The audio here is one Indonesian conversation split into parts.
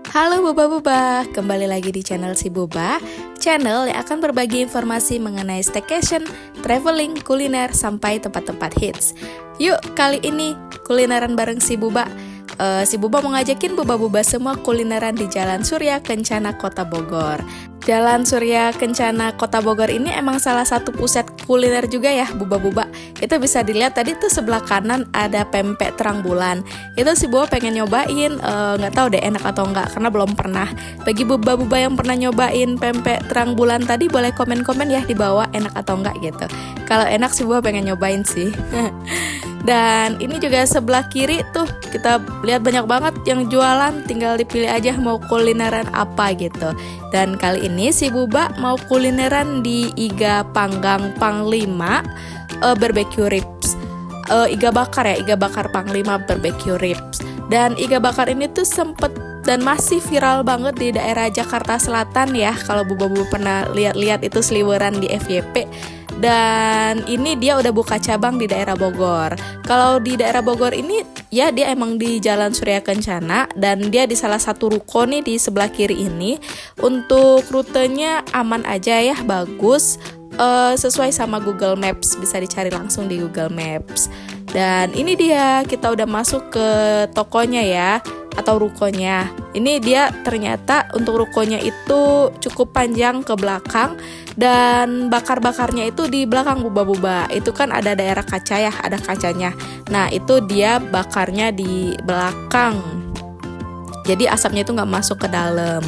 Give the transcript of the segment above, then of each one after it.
Halo Boba-Boba, kembali lagi di channel si Boba, channel yang akan berbagi informasi mengenai staycation, traveling, kuliner, sampai tempat-tempat hits. Yuk, kali ini kulineran bareng si Boba. Si Boba mau ngajakin Boba-Boba semua kulineran di Jalan Surya Kencana, Kota Bogor. Jalan Surya Kencana, Kota Bogor ini emang salah satu pusat kuliner juga ya, Boba-Boba. Itu bisa dilihat tadi tuh sebelah kanan ada pempek terang bulan. Itu si Boba pengen nyobain, nggak tahu deh enak atau enggak karena belum pernah. Bagi Boba-Boba yang pernah nyobain pempek terang bulan tadi boleh komen-komen ya di bawah enak atau enggak gitu. Kalau enak si Boba pengen nyobain sih. Dan ini juga sebelah kiri tuh kita lihat banyak banget yang jualan, tinggal dipilih aja mau kulineran apa gitu. Dan kali ini si Boba mau kulineran di Iga Panggang Panglima barbecue ribs. Iga bakar ya, Iga bakar Panglima barbecue ribs. Dan Iga bakar ini tuh sempet dan masih viral banget di daerah Jakarta Selatan ya. Kalau Boba-Boba pernah lihat-lihat itu seliweran di FYP. Dan ini dia udah buka cabang di daerah Bogor. Kalau di daerah Bogor ini ya dia emang di Jalan Surya Kencana dan dia di salah satu ruko nih di sebelah kiri ini. Untuk rutenya aman aja ya, bagus. Sesuai sama Google Maps, bisa dicari langsung di Google Maps. Dan ini dia, kita udah masuk ke tokonya ya, atau rukonya. Ini dia ternyata untuk rukonya itu cukup panjang ke belakang. Dan bakar-bakarnya itu di belakang Boba-Boba. Itu kan ada daerah kaca ya, ada kacanya. Nah itu dia bakarnya di belakang. Jadi asapnya itu nggak masuk ke dalam.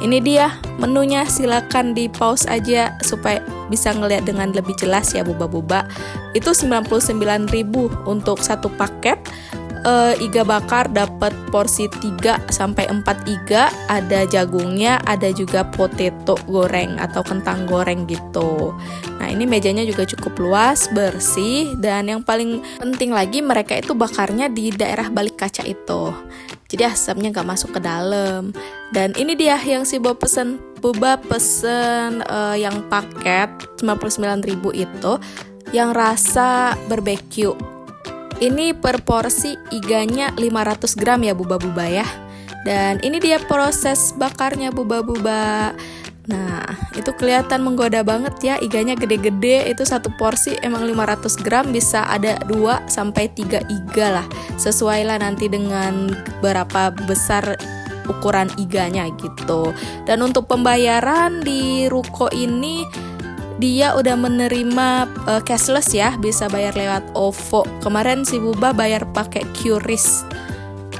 Ini dia menunya, silakan di pause aja supaya bisa ngeliat dengan lebih jelas ya Boba-Boba. Itu 99.000 untuk satu paket. Iga bakar dapat porsi 3 sampai 4 iga, ada jagungnya, ada juga potato goreng atau kentang goreng gitu. Nah, ini mejanya juga cukup luas, bersih, dan yang paling penting lagi mereka itu bakarnya di daerah balik kaca itu. Jadi asapnya gak masuk ke dalam. Dan ini dia yang si Boba pesen yang paket 99.000 itu yang rasa barbecue. Ini per porsi iganya 500 gram ya Boba-Boba ya. Dan ini dia proses bakarnya Boba-Boba. Nah itu kelihatan menggoda banget ya, iganya gede-gede. Itu satu porsi emang 500 gram bisa ada 2 sampai 3 iga lah. Sesuai lah nanti dengan berapa besar ukuran iganya gitu. Dan untuk pembayaran di ruko ini dia udah menerima cashless ya, bisa bayar lewat OVO. Kemarin si Boba bayar pakai QRIS.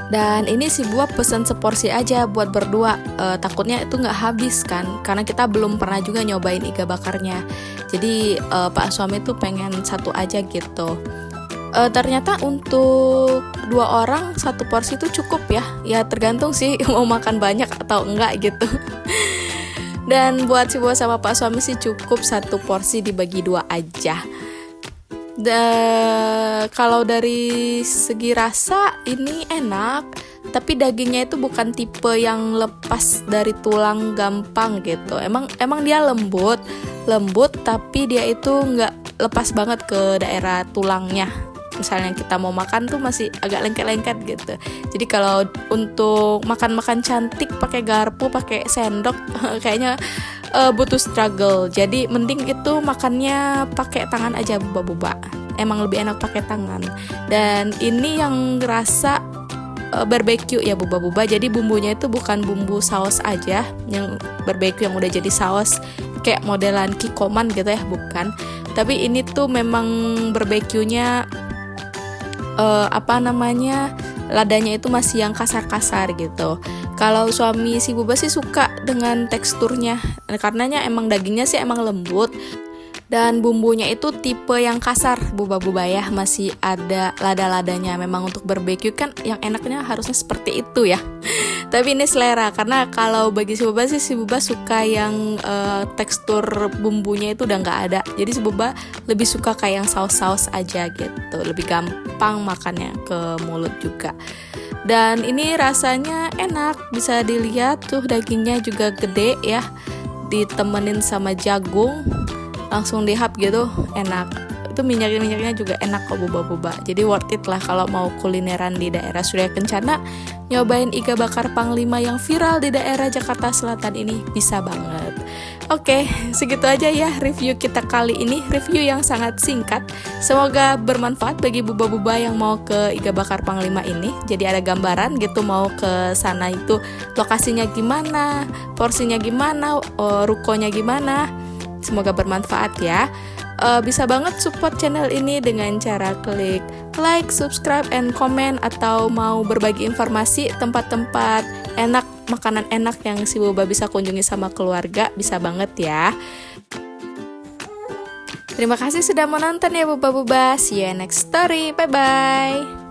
Dan ini si Boba pesen seporsi aja buat berdua. Takutnya itu nggak habis kan, karena kita belum pernah juga nyobain iga bakarnya. Jadi Pak suami tuh pengen satu aja gitu. Ternyata untuk 2 orang satu porsi itu cukup ya. Ya tergantung sih mau makan banyak atau enggak gitu. Dan buat si Boba sama Pak suami sih cukup satu porsi dibagi 2 aja. Kalau dari segi rasa ini enak, tapi dagingnya itu bukan tipe yang lepas dari tulang gampang gitu. Emang dia lembut, tapi dia itu nggak lepas banget ke daerah tulangnya. Misalnya kita mau makan tuh masih agak lengket-lengket gitu. Jadi kalau untuk makan-makan cantik pakai garpu, pakai sendok kayaknya butuh struggle. Jadi mending itu makannya pakai tangan aja Boba-Boba. Emang lebih enak pakai tangan. Dan ini yang rasa barbecue ya Boba-Boba. Jadi bumbunya itu bukan bumbu saus aja, yang barbecue yang udah jadi saus kayak modelan kikoman gitu ya, bukan. Tapi ini tuh memang barbeque-nya ladanya itu masih yang kasar-kasar gitu. Kalau suami si Boba sih suka dengan teksturnya, karenanya emang dagingnya sih emang lembut. Dan bumbunya itu tipe yang kasar Boba-Boba ya, masih ada lada-ladanya. Memang untuk barbecue kan yang enaknya harusnya seperti itu ya. Tapi ini selera, karena kalau bagi si Boba sih, si Boba suka yang tekstur bumbunya itu udah nggak ada. Jadi si Boba lebih suka kayak yang saus-saus aja gitu, lebih gampang makannya ke mulut juga. Dan ini rasanya enak, bisa dilihat tuh dagingnya juga gede ya, ditemenin sama jagung, langsung dihap gitu, enak. Itu minyak-minyaknya juga enak kok boba-boba. Jadi worth it lah kalau mau kulineran di daerah Surya Kencana, nyobain iga bakar Panglima yang viral di daerah Jakarta Selatan ini bisa banget. Oke, segitu aja ya review kita kali ini, review yang sangat singkat. Semoga bermanfaat bagi buba-buba yang mau ke iga bakar Panglima ini. Jadi ada gambaran gitu mau ke sana itu lokasinya gimana, porsinya gimana, rukonya gimana. Semoga bermanfaat ya. Bisa banget support channel ini dengan cara klik like, subscribe, and comment, atau mau berbagi informasi tempat-tempat enak, makanan enak yang si boba bisa kunjungi sama keluarga, bisa banget ya. Terima kasih sudah menonton ya boba-boba. See you next story. Bye-bye.